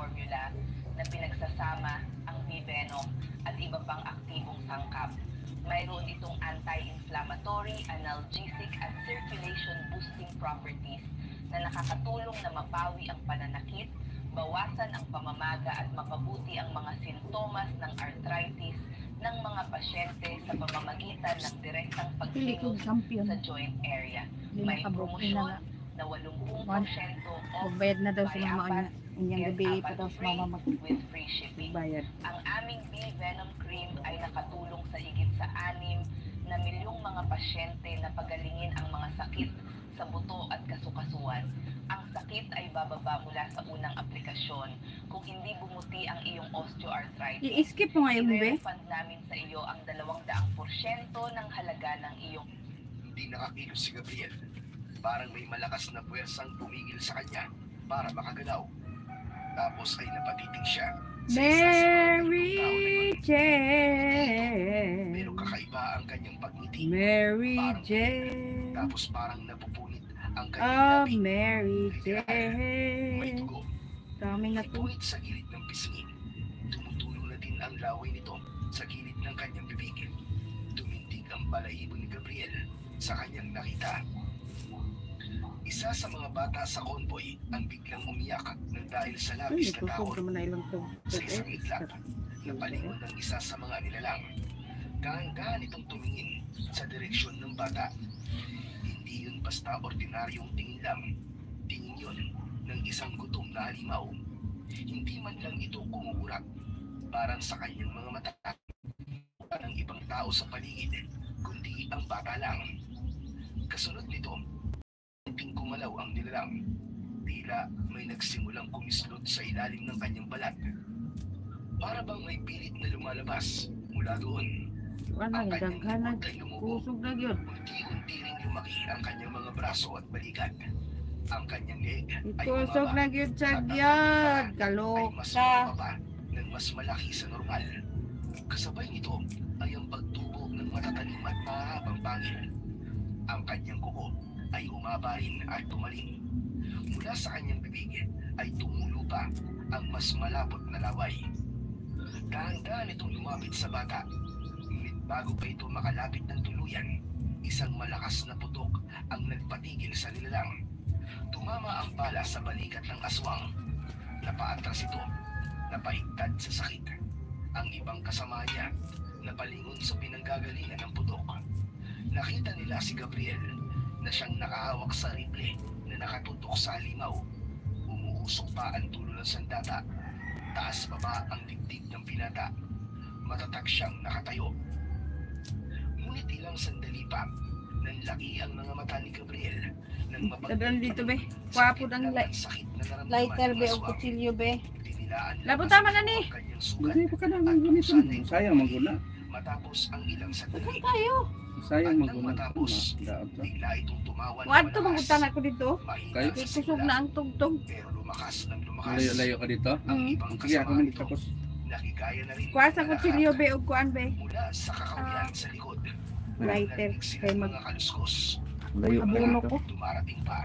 formula na pinagsasama ang B-venom at iba pang aktibong sangkap. Mayroon itong anti-inflammatory, analgesic at circulation boosting properties na nakakatulong na mapawi ang pananakit, bawasan ang pamamaga at mapabuti ang mga sintomas ng arthritis ng mga pasyente sa pamamagitan ng direktang pagkilos sa joint area. May promosyon na 80% Magbayad na daw sila mga inyang gabi pa daw sa mama with free shipping. Bayad. Ang aming B-venom cream ay nakatulong sa higit sa 6 na milyong mga pasyente na pagalingin ang mga sakit sa buto at kasukasuan. Ang sakit ay bababa mula sa unang aplikasyon. Kung hindi bumuti ang iyong osteoarthritis, I-skip mo nga yung be. i-refund namin sa iyo ang 200% ng halaga ng iyong... Hindi nakakilos si Gabriel. Parang may malakas na puwersang pumigil sa kanya para makagalaw. Tapos ay napatitig siya sa isa sa mga Mary tao Jane. Pero kakaiba ang kanyang pagngiti. Mary Parang Jane. Tapos parang napupunit ang kanyang Oh, labi. Mary May Jane. dugo. Daming na May to. puwit sa gilid ng pisngi. Tumutulong na din ang laway nito sa gilid ng kanyang bibig. Tumindig ang balahibo ni Gabriel sa kanyang nakita. Isa sa mga bata sa convoy ang biglang umiyak ng dahil sa labis na Tusog takot naman na ilang to. sa isang iglap na palingon ng isa sa mga nilalang. Dahan-dahan itong tumingin sa direksyon ng bata. Hindi yun basta ordinaryong tingin lang. Tingin yun ng isang gutom na halimaw. Hindi man lang ito kumukurak. Parang sa kanyang mga mata. Parang ibang tao sa paligid, kundi ang bata lang. Kasunod nito, munting kumalaw ang nilalang. Tila may nagsimulang kumislot sa ilalim ng kanyang balat. Para bang may pilit na lumalabas mula doon. Ano yung daghanan? likod ay lumubo. Kusog na yun. Unti-unti ring lumaki ang kanyang mga braso at balikat. Ang kanyang leeg ay Kusog umaba na yun at siya ang yan. ay Kalok mas ka. bumaba ng mas malaki sa normal. Kasabay nito ay ang pagtubo ng matatalim at mahabang pangil. Ang kanyang kuko ay umaba rin at tumaling. Mula sa kanyang bibig ay tumulo pa ang mas malapot na laway. Dahan-dahan itong lumapit sa bata. Ngunit bago pa ito makalapit ng tuluyan, isang malakas na putok ang nagpatigil sa nilalang. Tumama ang bala sa balikat ng aswang. Napaatras ito, napaigtad sa sakit. Ang ibang kasama niya, napalingon sa pinanggagalingan ng putok. Nakita nila si Gabriel na siyang nakahawak sa rifle na nakatutok sa halimaw. Umuusok pa ang dulo ng sandata. Taas baba ang dibdib ng binata. Matatag siyang nakatayo. Ngunit ilang sandali pa, nanlaki ang mga mata ni Gabriel nang Dadaan dito be. Kwapo ng lighter be o kutsilyo be. Labo tama na ni. Hindi pa ka naman ganito. Sayang maguna. Matapos ang ilang sandali, Tayo. Sayang at nang maguna. matapos, Daot ka. bigla itong tumawan Wad to mangutang ako dito. Kayo? Kusog na ang tugtog. Pero lumakas ng lumakas. Layo-layo ka dito. Ang Mm. ibang Sige, ako kasama man nito, tapos. nakigaya na rin Kuha sa ng kutsilyo lahat be o kuan be. mula sa kakawian sa likod. Lighter. Narinig sila Kay ng mag mga kaluskos. Layo ka abono dito. ko. Dumarating pa.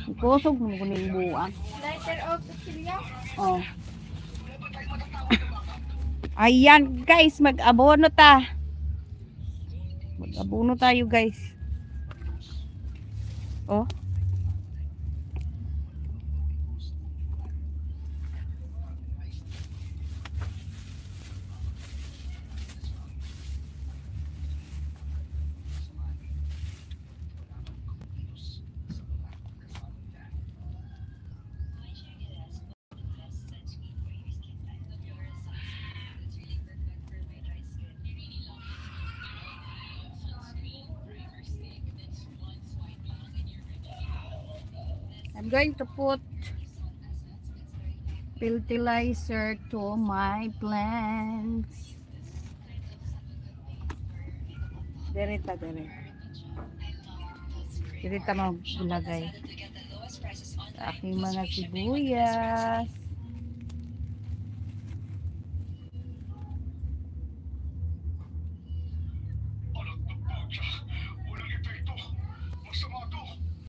Kusog mo kuning buwan. Lighter o kutsilyo? Oh. Ayan guys, mag-abono ta. Mag-abono tayo guys. Oh. I'm going to put fertilizer to my plants. Direta. Direta mo ilagay sa aking mga sibuyas.